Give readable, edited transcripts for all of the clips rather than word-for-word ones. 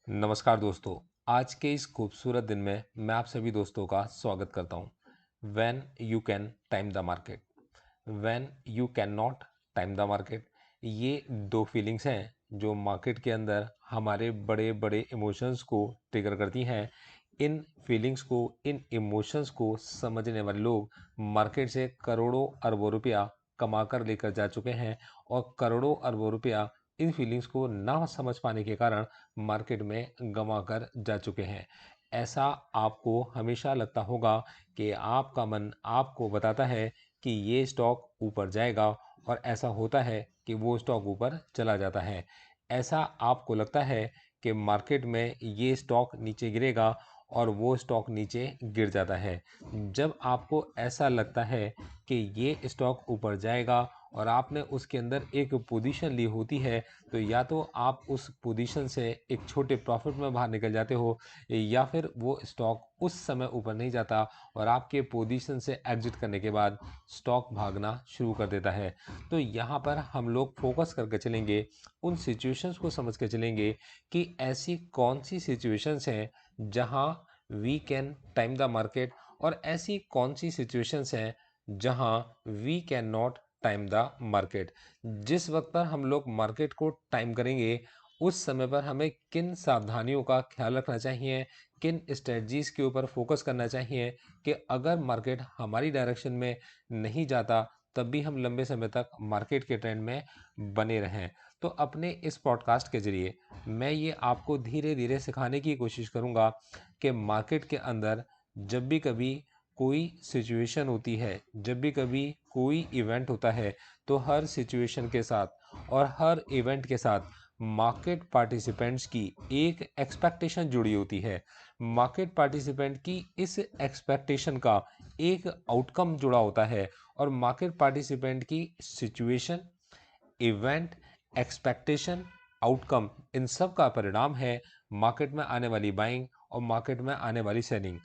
नमस्कार दोस्तों। आज के इस खूबसूरत दिन में मैं आप सभी दोस्तों का स्वागत करता हूं। When you can time the market, when you can not time the market, ये दो फीलिंग्स हैं जो मार्केट के अंदर हमारे बड़े बड़े इमोशंस को ट्रिगर करती हैं। इन फीलिंग्स को, इन इमोशंस को समझने वाले लोग मार्केट से करोड़ों अरबों रुपया कमा कर लेकर जा चुके हैं और करोड़ों अरबों रुपया इन फीलिंग्स को ना समझ पाने के कारण मार्केट में गंवा कर जा चुके हैं। ऐसा आपको हमेशा लगता होगा कि आपका मन आपको बताता है कि ये स्टॉक ऊपर जाएगा और ऐसा होता है कि वो स्टॉक ऊपर चला जाता है। ऐसा आपको लगता है कि मार्केट में ये स्टॉक नीचे गिरेगा और वो स्टॉक नीचे गिर जाता है। जब आपको ऐसा लगता है कि ये स्टॉक ऊपर जाएगा और आपने उसके अंदर एक पोजीशन ली होती है, तो या तो आप उस पोजीशन से एक छोटे प्रॉफिट में बाहर निकल जाते हो या फिर वो स्टॉक उस समय ऊपर नहीं जाता और आपके पोजीशन से एग्जिट करने के बाद स्टॉक भागना शुरू कर देता है। तो यहाँ पर हम लोग फोकस करके चलेंगे, उन सिचुएशंस को समझ के चलेंगे कि ऐसी कौन सी सिचुएशंस हैं जहाँ we can time the market और ऐसी कौन सी सिचुएशंस हैं जहाँ we can not time the market. जिस वक्त पर हम लोग मार्केट को टाइम करेंगे उस समय पर हमें किन सावधानियों का ख्याल रखना चाहिए, किन स्ट्रेटजीज के ऊपर फोकस करना चाहिए कि अगर मार्केट हमारी डायरेक्शन में नहीं जाता तब भी हम लंबे समय तक मार्केट के ट्रेंड में बने रहें। तो अपने इस पॉडकास्ट के जरिए मैं ये आपको धीरे धीरे सिखाने की कोशिश करूँगा कि मार्केट के अंदर जब भी कभी कोई सिचुएशन होती है, जब भी कभी कोई इवेंट होता है, तो हर सिचुएशन के साथ और हर इवेंट के साथ मार्केट पार्टिसिपेंट्स की एक एक्सपेक्टेशन जुड़ी होती है। मार्केट पार्टिसिपेंट की इस एक्सपेक्टेशन का एक आउटकम जुड़ा होता है और मार्केट पार्टिसिपेंट की सिचुएशन, इवेंट, एक्सपेक्टेशन, आउटकम, इन सब का परिणाम है मार्केट में आने वाली बाइंग और मार्केट में आने वाली सेलिंग।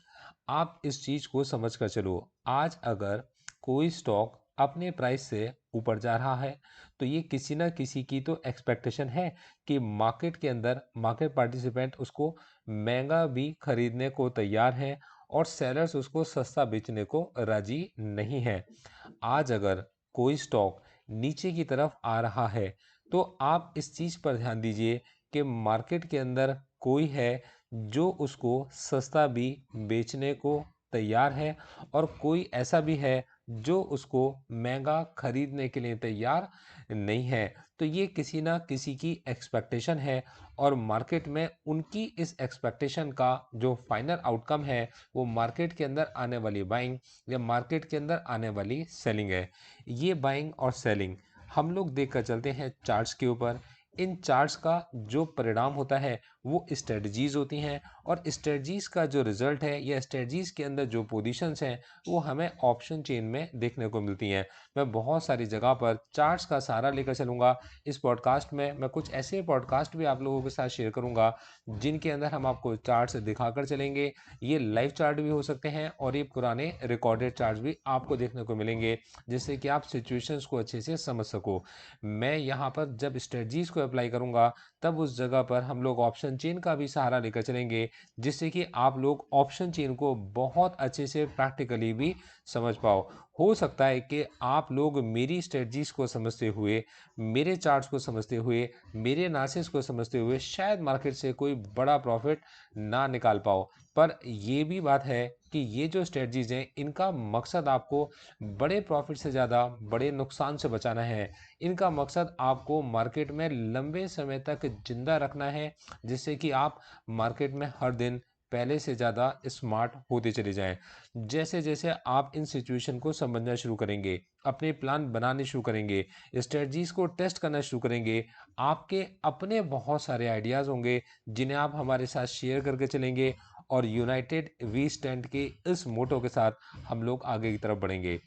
आप इस चीज़ को समझ कर चलो। आज अगर कोई स्टॉक अपने प्राइस से ऊपर जा रहा है तो ये किसी ना किसी की तो एक्सपेक्टेशन है कि मार्केट के अंदर मार्केट पार्टिसिपेंट उसको महंगा भी खरीदने को तैयार हैं और सेलर्स उसको सस्ता बेचने को राजी नहीं है। आज अगर कोई स्टॉक नीचे की तरफ आ रहा है तो आप इस चीज़ पर ध्यान दीजिए कि मार्केट के अंदर कोई है जो उसको सस्ता भी बेचने को तैयार है और कोई ऐसा भी है जो उसको महंगा खरीदने के लिए तैयार नहीं है। तो ये किसी ना किसी की एक्सपेक्टेशन है और मार्केट में उनकी इस एक्सपेक्टेशन का जो फाइनल आउटकम है वो मार्केट के अंदर आने वाली बाइंग या मार्केट के अंदर आने वाली सेलिंग है। ये बाइंग और सेलिंग हम लोग देख कर चलते हैं चार्ट्स के ऊपर। इन चार्ट्स का जो परिणाम होता है वो स्ट्रेटजीज होती हैं और स्ट्रेटजीज का जो रिजल्ट है या स्ट्रेटजीज के अंदर जो पोजीशंस हैं वो हमें ऑप्शन चेन में देखने को मिलती हैं। मैं बहुत सारी जगह पर चार्ट्स का सहारा लेकर चलूँगा। इस पॉडकास्ट में मैं कुछ ऐसे पॉडकास्ट भी आप लोगों के साथ शेयर करूँगा जिनके अंदर हम आपको चार्ट्स दिखाकर चलेंगे। ये लाइव चार्ट भी हो सकते हैं और ये पुराने रिकॉर्डेड चार्ट्स भी आपको देखने को मिलेंगे जिससे कि आप सिचुएशंस को अच्छे से समझ सको। मैं यहाँ पर जब स्ट्रेटजीज को अप्लाई करूँगा तब उस जगह पर हम लोग ऑप्शन चेन का भी सहारा लेकर चलेंगे जिससे कि आप लोग ऑप्शन चेन को बहुत अच्छे से प्रैक्टिकली भी समझ पाओ। हो सकता है कि आप लोग मेरी स्ट्रेटजीज को समझते हुए, मेरे चार्ट्स को समझते हुए, मेरे एनालिसिस को समझते हुए शायद मार्केट से कोई बड़ा प्रॉफिट ना निकाल पाओ। पर ये भी बात है कि ये जो स्ट्रेटजीज हैं इनका मकसद आपको बड़े प्रॉफिट से ज़्यादा बड़े नुकसान से बचाना है। इनका मकसद आपको मार्केट में लंबे समय तक जिंदा रखना है जिससे कि आप मार्केट में हर दिन पहले से ज़्यादा स्मार्ट होते चले जाएं। जैसे जैसे आप इन सिचुएशन को समझना शुरू करेंगे, अपने प्लान बनाने शुरू करेंगे, स्ट्रेटजीज को टेस्ट करना शुरू करेंगे, आपके अपने बहुत सारे आइडियाज़ होंगे जिन्हें आप हमारे साथ शेयर करके चलेंगे और यूनाइटेड वी स्टैंड के इस मोटो के साथ हम लोग आगे की तरफ बढ़ेंगे।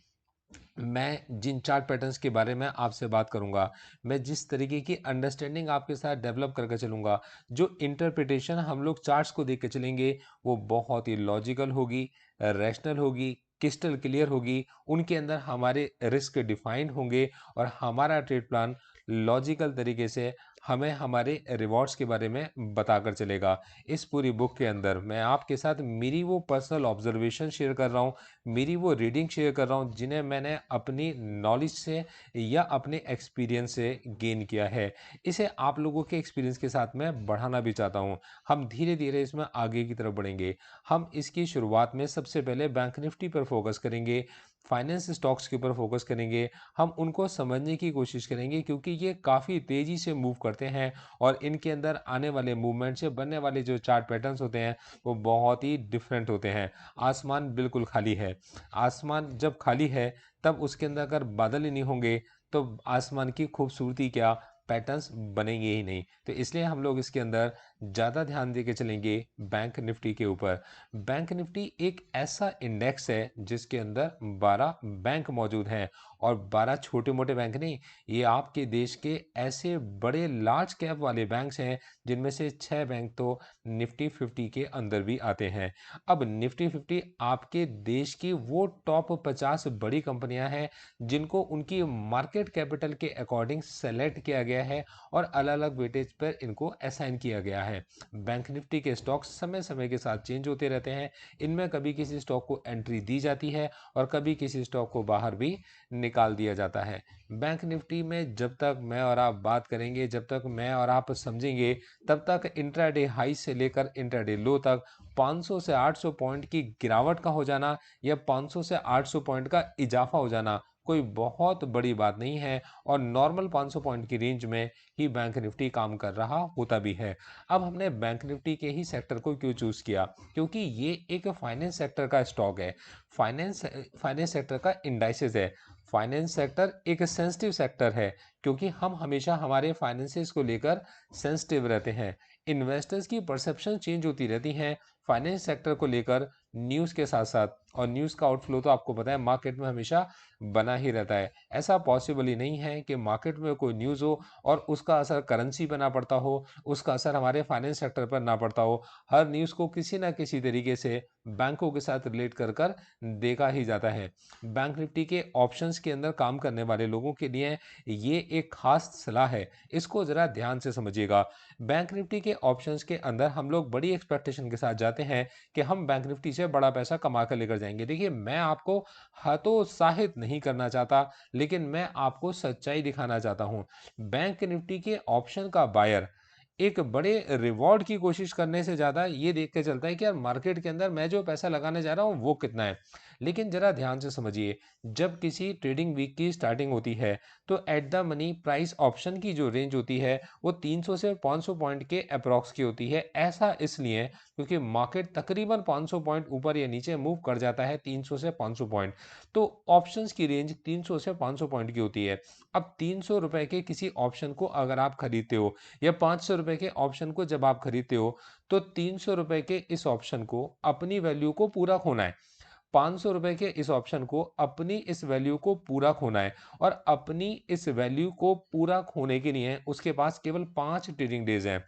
मैं जिन चार्ट पैटर्न्स के बारे में आपसे बात करूंगा, मैं जिस तरीके की अंडरस्टैंडिंग आपके साथ डेवलप करके चलूंगा, जो इंटरप्रिटेशन हम लोग चार्ट्स को देख के चलेंगे वो बहुत ही लॉजिकल होगी, रैशनल होगी, क्रिस्टल क्लियर होगी। उनके अंदर हमारे रिस्क डिफाइंड होंगे और हमारा ट्रेड प्लान लॉजिकल तरीके से हमें हमारे रिवॉर्ड्स के बारे में बताकर चलेगा। इस पूरी बुक के अंदर मैं आपके साथ मेरी वो पर्सनल ऑब्जर्वेशन शेयर कर रहा हूँ, मेरी वो रीडिंग शेयर कर रहा हूँ जिन्हें मैंने अपनी नॉलेज से या अपने एक्सपीरियंस से गेन किया है। इसे आप लोगों के एक्सपीरियंस के साथ मैं बढ़ाना भी चाहता हूँ। हम धीरे-धीरे इसमें आगे की तरफ बढ़ेंगे। हम इसकी शुरुआत में सबसे पहले बैंक निफ्टी पर फोकस करेंगे, फाइनेंस स्टॉक्स के ऊपर फोकस करेंगे। हम उनको समझने की कोशिश करेंगे क्योंकि ये काफ़ी तेज़ी से मूव करते हैं और इनके अंदर आने वाले मूवमेंट से बनने वाले जो चार्ट पैटर्न्स होते हैं वो बहुत ही डिफरेंट होते हैं। आसमान बिल्कुल खाली है। आसमान जब खाली है तब उसके अंदर अगर बादल ही नहीं होंगे तो आसमान की खूबसूरती क्या, पैटर्न्स बनेंगे ही नहीं। तो इसलिए हम लोग इसके अंदर ज़्यादा ध्यान दे के चलेंगे बैंक निफ्टी के ऊपर। बैंक निफ्टी एक ऐसा इंडेक्स है जिसके अंदर 12 बैंक मौजूद हैं और 12 छोटे-मोटे बैंक नहीं, ये आपके देश के ऐसे बड़े लार्ज कैप वाले बैंक्स हैं जिनमें से 6 बैंक तो निफ्टी 50 के अंदर भी आते हैं। अब निफ्टी 50 आपके देश की वो टॉप 50 बड़ी कंपनियां हैं जिनको उनकी मार्केट कैपिटल के अकॉर्डिंग सेलेक्ट किया गया है और अलग-अलग वेटेज पर इनको असाइन किया गया है। बैंक निफ्टी के स्टॉक्स समय-समय के साथ चेंज होते रहते हैं। इनमें कभी किसी स्टॉक को एंट्री दी जाती है और कभी किसी स्टॉक को बाहर भी निकाल दिया जाता है। बैंक निफ्टी में जब तक मैं और आप बात करेंगे, जब तक मैं और आप समझेंगे, तब तक इंट्राडे हाई से लेकर इंट्राडे लो तक 500 से 800 पॉइंट की गिरावट का हो जाना या 500 से 800 पॉइंट का इजाफा हो जाना कोई बहुत बड़ी बात नहीं है और नॉर्मल 500 पॉइंट की रेंज में ही बैंक निफ्टी काम कर रहा होता भी है। अब हमने बैंक निफ्टी के ही सेक्टर को क्यों चूज किया? क्योंकि ये एक फाइनेंस सेक्टर का स्टॉक है। फाइनेंस फाइनेंस सेक्टर का इंडाइसेस है। फाइनेंस सेक्टर एक सेंसिटिव सेक्टर है क्योंकि हम हमेशा हमारे फाइनेंसेस को लेकर सेंसिटिव रहते हैं। इन्वेस्टर्स की परसेप्शन चेंज होती रहती हैं फाइनेंस सेक्टर को लेकर न्यूज़ के साथ साथ, और न्यूज़ का आउटफ्लो तो आपको पता है मार्केट में हमेशा बना ही रहता है। ऐसा पॉसिबल ही नहीं है कि मार्केट में कोई न्यूज़ हो और उसका असर करेंसी पर ना पड़ता हो, उसका असर हमारे फाइनेंस सेक्टर पर ना पड़ता हो। हर न्यूज़ को किसी ना किसी तरीके से बैंकों के साथ रिलेट कर कर देखा ही जाता है। बैंक निफ्टी के ऑप्शंस के अंदर काम करने वाले लोगों के लिए ये एक खास सलाह है, इसको ज़रा ध्यान से समझिएगा। बैंक निफ्टी के ऑप्शंस के अंदर हम लोग बड़ी एक्सपेक्टेशन के साथ जाते हैं कि हम बैंक निफ्टी से बड़ा पैसा कमा कर लेकर जाएंगे। देखिए, मैं आपको हतोत्साहित नहीं करना चाहता, लेकिन मैं आपको सच्चाई दिखाना चाहता हूँ। बैंक निफ्टी के ऑप्शन का बायर एक बड़े रिवॉर्ड की कोशिश करने से ज़्यादा ये देख के चलता है कि यार मार्केट के अंदर मैं जो पैसा लगाने जा रहा हूँ वो कितना है। लेकिन ज़रा ध्यान से समझिए, जब किसी ट्रेडिंग वीक की स्टार्टिंग होती है तो at the money price option की जो रेंज होती है वो 300 से 500 पॉइंट के अप्रॉक्स की होती है। ऐसा इसलिए क्योंकि मार्केट तकरीबन 500 पॉइंट ऊपर या नीचे मूव कर जाता है, 300 से 500 पॉइंट। तो ऑप्शंस की रेंज 300 से 500 पॉइंट की होती है। अब 300 रुपए के किसी ऑप्शन को अगर आप खरीदते हो या 500 रुपए के ऑप्शन को जब आप खरीदते हो तो 300 रुपए के इस ऑप्शन को अपनी वैल्यू को पूरा खोना है। 500 रुपए के इस ऑप्शन को अपनी इस वैल्यू को पूरा खोना है और अपनी इस वैल्यू को पूरा खोने के लिए उसके पास केवल 5 ट्रेडिंग डेज हैं।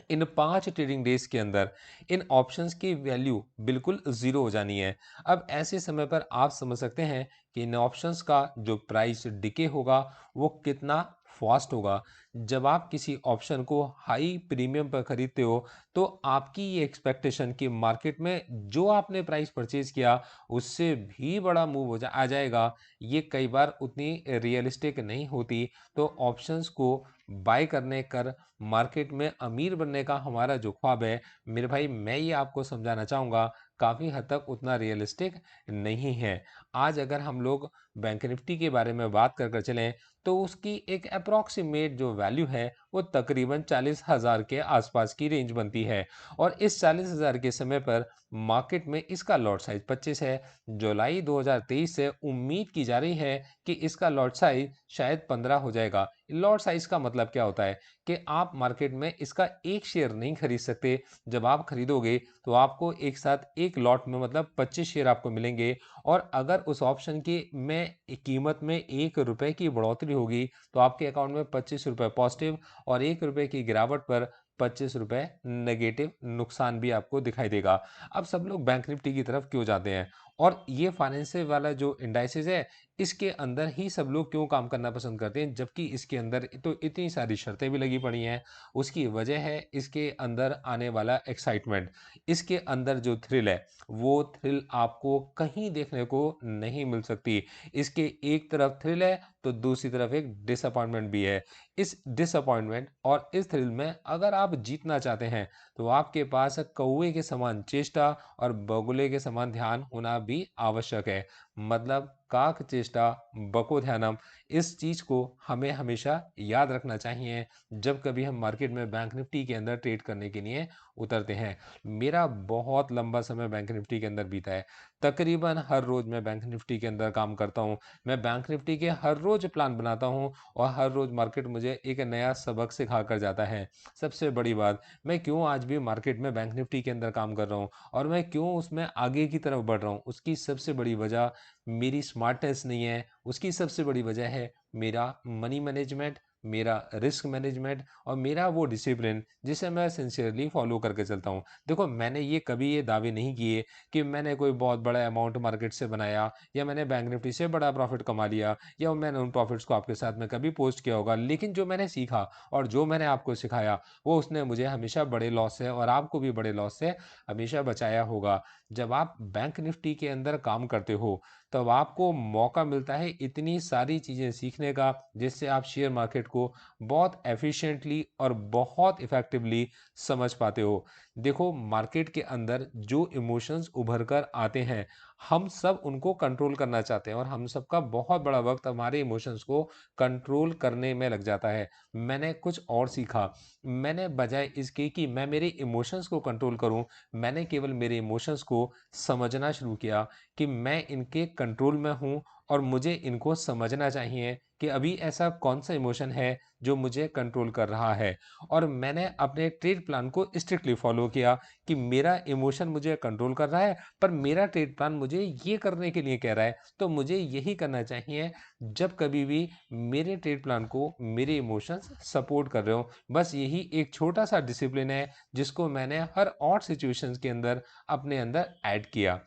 इन 5 ट्रेडिंग डेज के अंदर इन ऑप्शंस की वैल्यू बिल्कुल ज़ीरो हो जानी है। अब ऐसे समय पर आप समझ सकते हैं कि इन ऑप्शंस का जो प्राइस डिके होगा वो कितना फास्ट होगा। जब आप किसी ऑप्शन को हाई प्रीमियम पर खरीदते हो तो आपकी ये एक्सपेक्टेशन कि मार्केट में जो आपने प्राइस परचेज किया उससे भी बड़ा मूव हो आ जाएगा, ये कई बार उतनी रियलिस्टिक नहीं होती। तो ऑप्शंस को बाय करने कर मार्केट में अमीर बनने का हमारा जो ख्वाब है, मेरे भाई मैं ये आपको समझाना चाहूँगा, काफ़ी हद तक उतना रियलिस्टिक नहीं है। आज अगर हम लोग बैंक निफ्टी के बारे में बात कर चलें तो उसकी एक अप्रॉक्सीमेट जो वैल्यू है वो तकरीबन 40,000 के आसपास की रेंज बनती है और इस 40,000 के समय पर मार्केट में इसका लॉट साइज 25 है। जुलाई 2023 से उम्मीद की जा रही है कि इसका लॉट साइज शायद 15 हो जाएगा। लॉट साइज का मतलब क्या होता है कि आप मार्केट में इसका एक शेयर नहीं खरीद सकते। जब आप खरीदोगे तो आपको एक साथ एक लॉट में मतलब 25 शेयर आपको मिलेंगे और अगर उस ऑप्शन की में कीमत में 1 रुपए की बढ़ोतरी होगी तो आपके अकाउंट में 25 रुपए पॉजिटिव और 1 रुपए की गिरावट पर 25 रुपए नेगेटिव नुकसान भी आपको दिखाई देगा। अब सब लोग बैंक निफ्टी की तरफ क्यों जाते हैं? और ये फाइनेंशियल वाला जो इंडाइसेस है, इसके अंदर ही सब लोग क्यों काम करना पसंद करते हैं, जबकि इसके अंदर तो इतनी सारी शर्तें भी लगी पड़ी हैं। उसकी वजह है इसके अंदर आने वाला एक्साइटमेंट, इसके अंदर जो थ्रिल है, वो थ्रिल आपको कहीं देखने को नहीं मिल सकती। इसके एक तरफ थ्रिल है तो दूसरी तरफ एक डिसअपॉइंटमेंट भी है। इस डिसअपॉइंटमेंट और इस थ्रिल में अगर आप जीतना चाहते हैं तो आपके पास कौवे के समान चेष्टा और बगुले के समान ध्यान होना भी आवश्यक है। मतलब काक चेष्टा बको ध्यानम, इस चीज को हमें हमेशा याद रखना चाहिए जब कभी हम मार्केट में बैंक निफ्टी के अंदर ट्रेड करने के लिए उतरते हैं। मेरा बहुत लंबा समय बैंक निफ्टी के अंदर बीता है। तकरीबन हर रोज मैं बैंक निफ्टी के अंदर काम करता हूँ। मैं बैंक निफ्टी के हर रोज प्लान बनाता हूँ और हर रोज मार्केट मुझे एक नया सबक सिखा कर जाता है। सबसे बड़ी बात, मैं क्यों आज भी मार्केट में बैंक निफ्टी के अंदर काम कर रहा हूँ और मैं क्यों उसमें आगे की तरफ बढ़ रहा हूँ, उसकी सबसे बड़ी वजह मेरी स्मार्टनेस नहीं है। उसकी सबसे बड़ी वजह है मेरा मनी मैनेजमेंट, मेरा रिस्क मैनेजमेंट और मेरा वो डिसिप्लिन जिसे मैं सिंसियरली फॉलो करके चलता हूँ। देखो, मैंने ये दावे नहीं किए कि मैंने कोई बहुत बड़ा अमाउंट मार्केट से बनाया या मैंने बैंक निफ्टी से बड़ा प्रॉफिट कमा लिया या मैंने उन प्रॉफिट्स को आपके साथ में कभी पोस्ट किया होगा। लेकिन जो मैंने सीखा और जो मैंने आपको सिखाया, वो उसने मुझे हमेशा बड़े लॉस से और आपको भी बड़े लॉस से हमेशा बचाया होगा। जब आप बैंक निफ्टी के अंदर काम करते हो तब आपको मौका मिलता है इतनी सारी चीज़ें सीखने का, जिससे आप शेयर मार्केट को बहुत एफिशिएंटली और बहुत इफेक्टिवली समझ पाते हो। देखो, मार्केट के अंदर जो इमोशंस उभर कर आते हैं, हम सब उनको कंट्रोल करना चाहते हैं और हम सबका बहुत बड़ा वक्त हमारे इमोशंस को कंट्रोल करने में लग जाता है। मैंने कुछ और सीखा। मैंने बजाय इसके कि मैं मेरे इमोशंस को कंट्रोल करूं, मैंने केवल मेरे इमोशंस को समझना शुरू किया कि मैं इनके कंट्रोल में हूं और मुझे इनको समझना चाहिए कि अभी ऐसा कौन सा इमोशन है जो मुझे कंट्रोल कर रहा है। और मैंने अपने ट्रेड प्लान को स्ट्रिक्टली फॉलो किया कि मेरा इमोशन मुझे कंट्रोल कर रहा है, पर मेरा ट्रेड प्लान मुझे ये करने के लिए कह रहा है, तो मुझे यही करना चाहिए। जब कभी भी मेरे ट्रेड प्लान को मेरे इमोशंस सपोर्ट कर रहे हो, बस यही एक छोटा सा डिसिप्लिन है जिसको मैंने हर और सिचुएशंस के अंदर अपने अंदर ऐड किया।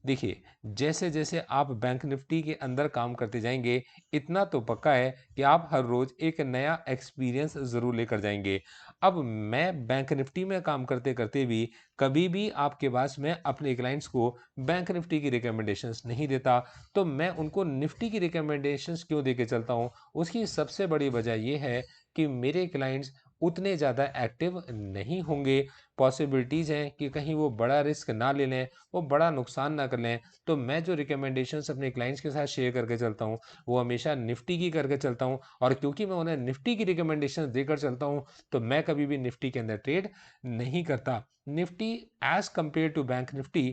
देखिए, जैसे जैसे आप बैंक निफ्टी के अंदर काम करते जाएंगे, इतना तो पक्का है कि आप हर रोज एक नया एक्सपीरियंस जरूर लेकर जाएंगे। अब मैं बैंक निफ्टी में काम करते करते भी कभी भी आपके पास में अपने क्लाइंट्स को बैंक निफ्टी की रिकमेंडेशंस नहीं देता। तो मैं उनको निफ्टी की रिकमेंडेशंस क्यों देके चलता हूँ, उसकी सबसे बड़ी वजह यह है कि मेरे क्लाइंट्स उतने ज़्यादा एक्टिव नहीं होंगे। पॉसिबिलिटीज़ हैं कि कहीं वो बड़ा रिस्क ना ले लें, वो बड़ा नुकसान ना कर लें। तो मैं जो रिकमेंडेशंस अपने क्लाइंट्स के साथ शेयर करके चलता हूँ, वो हमेशा निफ्टी की करके चलता हूँ। और क्योंकि मैं उन्हें निफ्टी की रिकमेंडेशंस देकर चलता हूँ, तो मैं कभी भी निफ्टी के अंदर ट्रेड नहीं करता। Nifty as compare to bank Nifty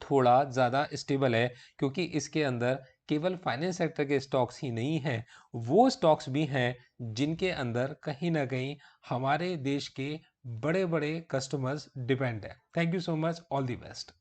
थोड़ा ज़्यादा स्टेबल है, क्योंकि इसके अंदर केवल फाइनेंस सेक्टर के स्टॉक्स ही नहीं हैं, वो स्टॉक्स भी हैं जिनके अंदर कहीं ना कहीं हमारे देश के बड़े बड़े कस्टमर्स डिपेंड है। Thank you so much, all the best.